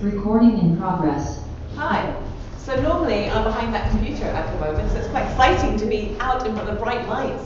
Recording in progress. Hi. So normally I'm behind that computer at the moment, so it's quite exciting to be out in front of bright lights.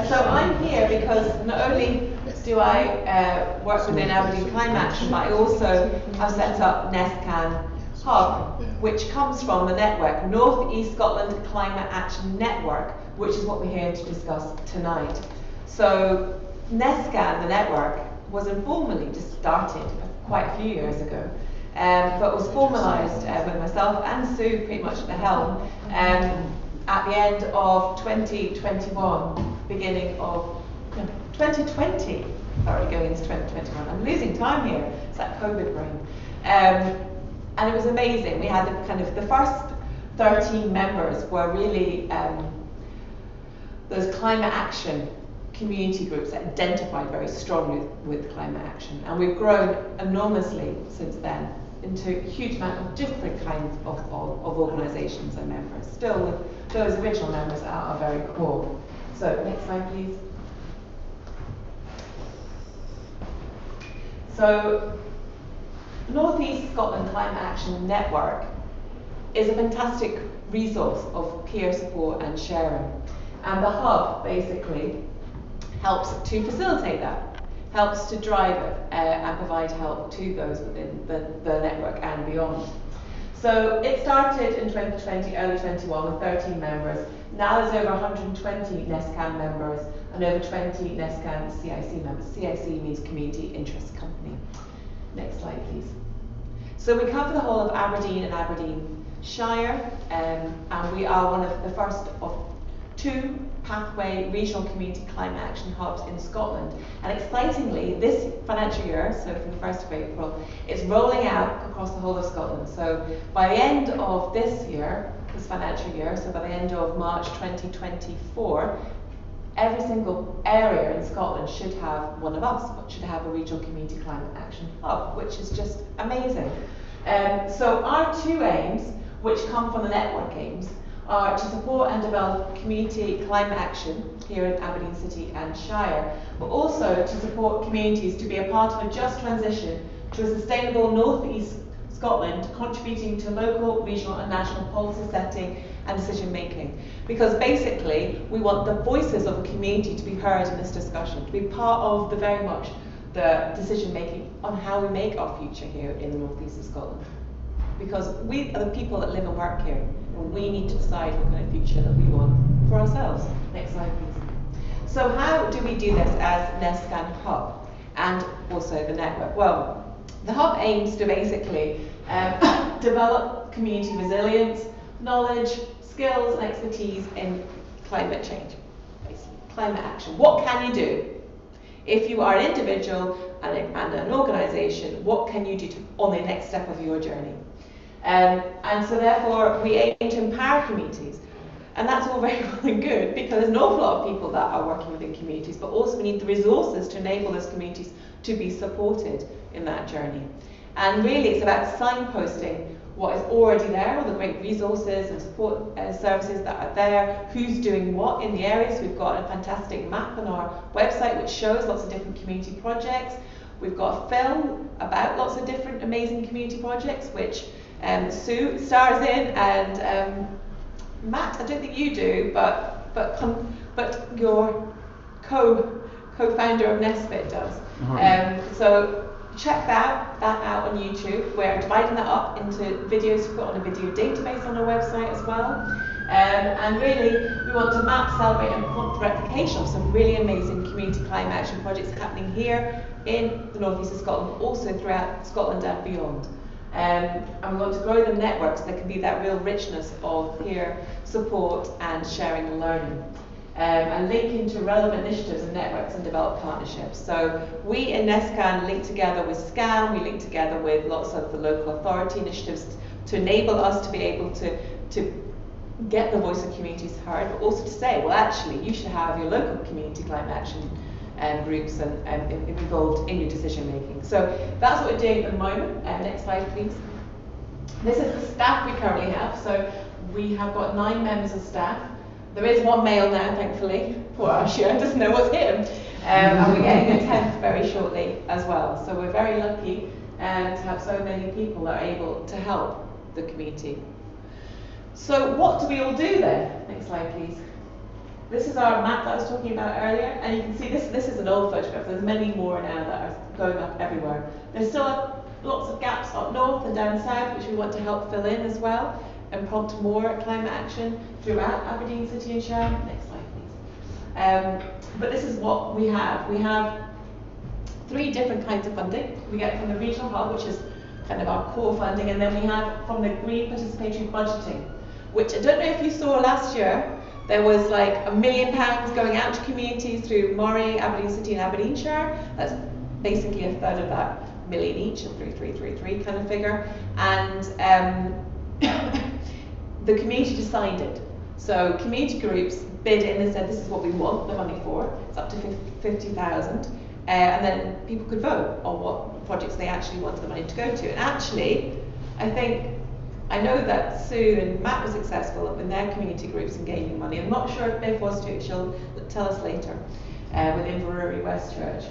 So I'm here because not only do I work within Aberdeen Climate Action, but I also have set up NESCAN Hub, which comes from the network, North East Scotland Climate Action Network, which is what we're here to discuss tonight. So NESCAN, the network, was informally just started quite a few years ago. But was formalised with myself and Sue pretty much at the helm at the end of 2021, beginning of 2020. Sorry, going into 2021. I'm losing time here. It's that COVID brain. And it was amazing. We had the first 13 members were really those climate action community groups that identified very strongly with climate action. And we've grown enormously since then into a huge amount of different kinds of organisations and members, still with those original members at our very core. So, next slide please. So, North East Scotland Climate Action Network is a fantastic resource of peer support and sharing. And the hub basically helps to facilitate that, helps to drive it and provide help to those within the network and beyond. So it started in 2020, early 21 with 13 members. Now there's over 120 NESCAN members and over 20 NESCAN CIC members. CIC means Community Interest Company. Next slide please. So we cover the whole of Aberdeen and Aberdeenshire, and we are one of the first of two pathway regional community climate action hubs in Scotland. And excitingly, this financial year, so from the 1st of April, it's rolling out across the whole of Scotland. So by the end of this year, this financial year, so by the end of March 2024, every single area in Scotland should have one of us, should have a regional community climate action hub, which is just amazing. So our two aims, which come from the network aims, are to support and develop community climate action here in Aberdeen City and Shire, but also to support communities to be a part of a just transition to a sustainable North East Scotland, contributing to local, regional and national policy setting and decision making. Because basically we want the voices of the community to be heard in this discussion, to be part of the very much the decision making on how we make our future here in the North East of Scotland. Because we are the people that live and work here, and we need to decide what kind of future that we want for ourselves. Next slide, please. So how do we do this as NESCAN Hub and also the network? Well, the hub aims to basically develop community resilience, knowledge, skills and expertise in climate change, basically climate action. What can you do? If you are an individual and an organisation, what can you do on the next step of your journey? And so therefore we aim to empower communities, and that's all very well and good because there's an awful lot of people that are working within communities, but also we need the resources to enable those communities to be supported in that journey. And really it's about signposting what is already there, all the great resources and support services that are there, who's doing what in the areas. We've got a fantastic map on our website which shows lots of different community projects. We've got a film about lots of different amazing community projects which Sue stars in, and Matt, I don't think you do, but your co-founder of Nesbit does. So check that out on YouTube. We're dividing that up into videos to put on a video database on our website as well. And really, we want to map, celebrate and prompt the replication of some really amazing community climate action projects happening here in the North East of Scotland, but also throughout Scotland and beyond. And we want to grow the network so there can be that real richness of peer support and sharing and learning. And link into relevant initiatives and networks and develop partnerships. So we in NESCAN link together with SCAN, we link together with lots of the local authority initiatives to enable us to be able to get the voice of communities heard, but also to say, well actually you should have your local community climate action groups and involved in your decision making. So that's what we're doing at the moment. Next slide please. This is the staff we currently have. So we have got 9 members of staff. There is one male now, thankfully. Poor Ashia doesn't know what's him. And we're getting a 10th very shortly as well. So we're very lucky and to have so many people that are able to help the community. So what do we all do then? Next slide, please. This is our map that I was talking about earlier, and you can see this is an old photograph. There's many more now that are going up everywhere. There's still lots of gaps up north and down south, which we want to help fill in as well, and prompt more climate action throughout Aberdeen City and Sharon. Next slide, please. But this is what we have. We have 3 different kinds of funding. We get from the Regional Hub, which is kind of our core funding, and then we have from the Green Participatory Budgeting, which I don't know if you saw last year. There was like £1 million going out to communities through Moray, Aberdeen City and Aberdeenshire. That's basically a third of that million each, a 3333 kind of figure. And the community decided. So community groups bid in and said, this is what we want the money for. It's up to 50,000. And then people could vote on what projects they actually wanted the money to go to. And actually, I know that Sue and Matt were successful in their community groups in gaining money. I'm not sure if Biff was too, she'll tell us later, with Inverurie West Church.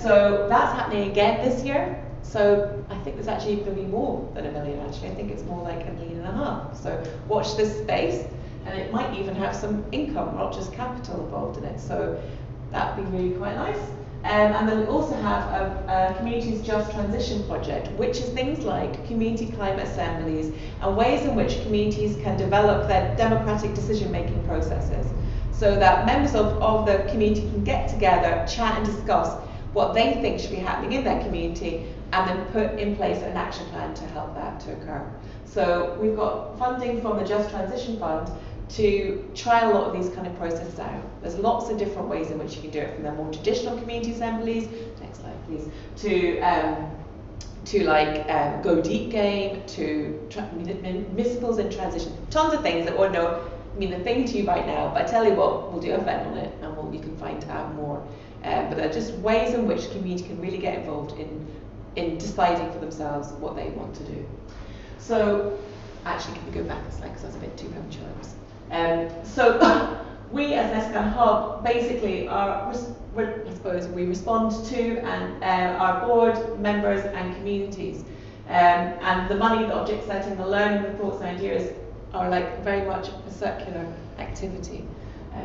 So that's happening again this year. So I think there's actually going to be more than $1 million actually. I think it's more like $1.5 million. So watch this space, and it might even have some income, not just capital involved in it. So that'd be really quite nice. And then we also have a Communities Just Transition project, which is things like community climate assemblies and ways in which communities can develop their democratic decision-making processes, so that members of the community can get together, chat and discuss what they think should be happening in their community, and then put in place an action plan to help that to occur. So we've got funding from the Just Transition Fund to try a lot of these kind of processes out. There's lots of different ways in which you can do it, from the more traditional community assemblies, next slide please, to like Go Deep Game, to municipals in transition, tons of things that won't mean a thing to you right now, but I tell you what, we'll do an event on it and you can find out more. But there are just ways in which community can really get involved in deciding for themselves what they want to do. So, actually, can we go back a slide because that's a bit too premature. So we as NESCAN Hub basically I suppose we respond to our board members and communities, and the money, the object setting, the learning, the thoughts and ideas are like very much a circular activity.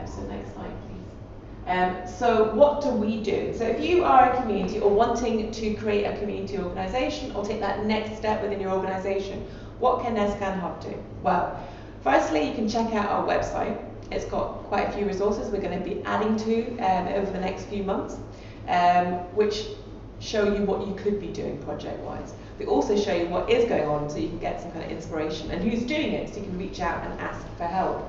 So next slide please. So what do we do? So if you are a community or wanting to create a community organisation or take that next step within your organisation, what can NESCAN Hub do? Well, firstly, you can check out our website. It's got quite a few resources we're going to be adding to over the next few months, which show you what you could be doing project-wise. We also show you what is going on so you can get some kind of inspiration and who's doing it, so you can reach out and ask for help.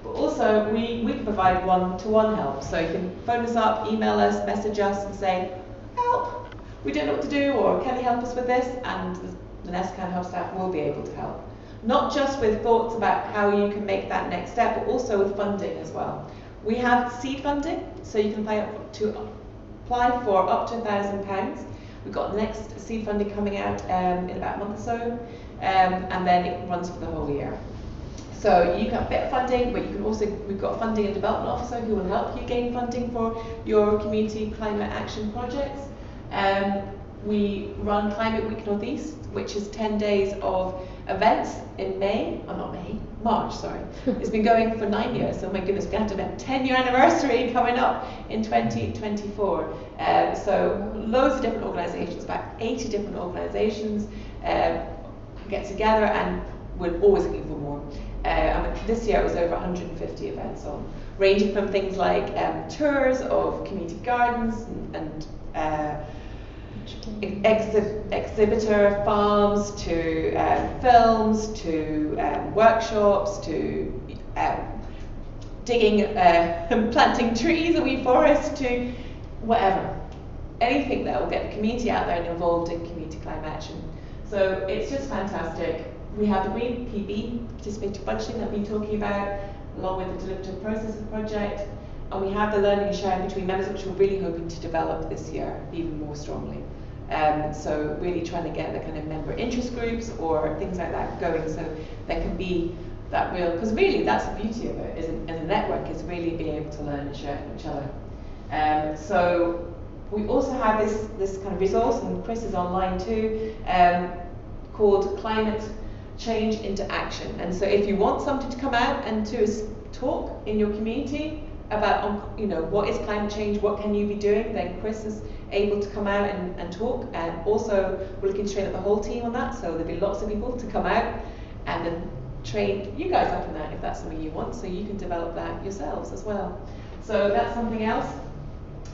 But also, we can provide one-to-one help. So you can phone us up, email us, message us and say, help, we don't know what to do, or can you help us with this? And the NESCAN Hub staff will be able to help. Not just with thoughts about how you can make that next step, but also with funding as well. We have seed funding, so you can apply for up to £1,000. We've got next seed funding coming out in about a month or so, and then it runs for the whole year. So you can get funding, but you can also, we've got a funding and development officer who will help you gain funding for your community climate action projects. We run Climate Week North East, which is 10 days of events in March, sorry. It's been going for 9 years, so my goodness, we're going to have a 10-year anniversary coming up in 2024. So loads of different organisations, about 80 different organisations get together, and we're always looking for more. This year it was over 150 events on, ranging from things like tours of community gardens and exhibitor farms, to films, to workshops, to digging and planting trees, a wee forest, to whatever. Anything that will get the community out there and involved in community climate action. So it's just fantastic. We have the Green PB, participatory budgeting, that we've been talking about, along with the deliberative process project. And we have the learning and sharing between members, which we're really hoping to develop this year even more strongly. So really trying to get the kind of member interest groups or things like that going, so there can be that real, because really that's the beauty of it, as a network, is really being able to learn and share from each other. So We also have this kind of resource, and Chris is online too, called Climate Change into Action. And so if you want somebody to come out and to talk in your community about, you know, what is climate change, what can you be doing, then Chris is able to come out and talk. And also we're looking to train up the whole team on that, so there'll be lots of people to come out and then train you guys up in that if that's something you want, so you can develop that yourselves as well. So that's something else.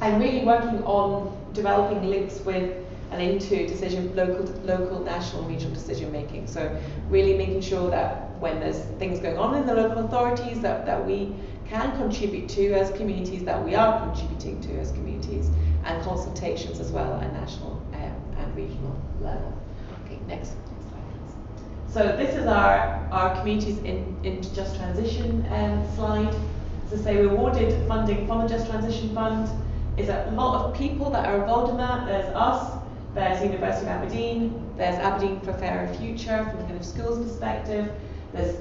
I'm really working on developing links with and into local, national, regional decision making. So really making sure that when there's things going on in the local authorities that we can contribute to as communities, that we are contributing to as communities, and consultations as well at national and regional level. Okay, next slide please. So this is our communities in Just Transition slide. As I say, we awarded funding from the Just Transition Fund. Is a lot of people that are involved in that. There's us, there's the University of Aberdeen, there's Aberdeen for a Fairer Future from a kind of schools perspective, there's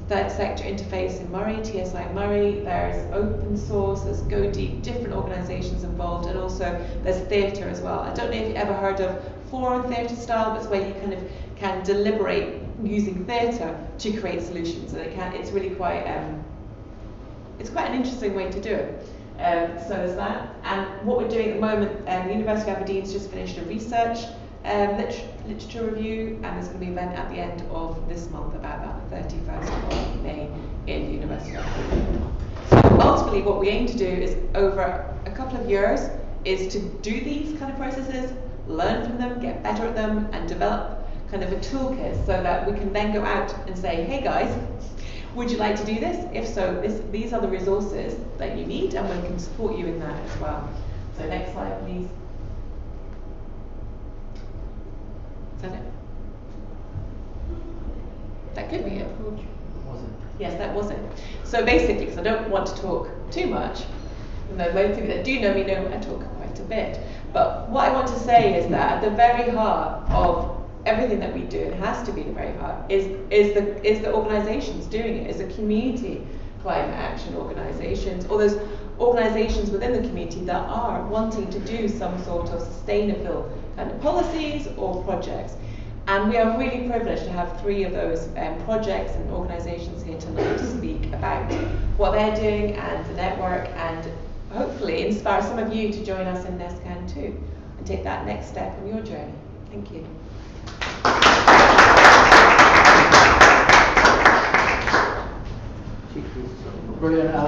Third Sector Interface in Murray, TSI Murray, there's Open Source, there's Go Deep, different organisations involved, and also there's theatre as well. I don't know if you've ever heard of foreign theatre style, but it's where you kind of can deliberate using theatre to create solutions, and it's really quite it's quite an interesting way to do it. So there's that, and what we're doing at the moment, the University of Aberdeen's just finished a research literature review, and there's going to be an event at the end of this month about that, the 31st of May in the University of Aberdeen. So ultimately what we aim to do is over a couple of years is to do these kind of processes, learn from them, get better at them, and develop kind of a toolkit so that we can then go out and say, hey guys, would you like to do this? If so, these are the resources that you need, and we can support you in that as well. So next slide, please. Is that it? That could be it. Was it? Yes, that was it. So basically, because I don't want to talk too much, even though most people that do know me know I talk quite a bit, but what I want to say is that at the very heart of everything that we do, it has to be the very heart, is the organisations doing it, is the community climate action organisations, or those organisations within the community that are wanting to do some sort of sustainable kind of policies or projects. And we are really privileged to have 3 of those projects and organisations here tonight to speak about what they're doing and the network, and hopefully inspire some of you to join us in NESCAN too and take that next step on your journey. Thank you. Brilliant, Alison.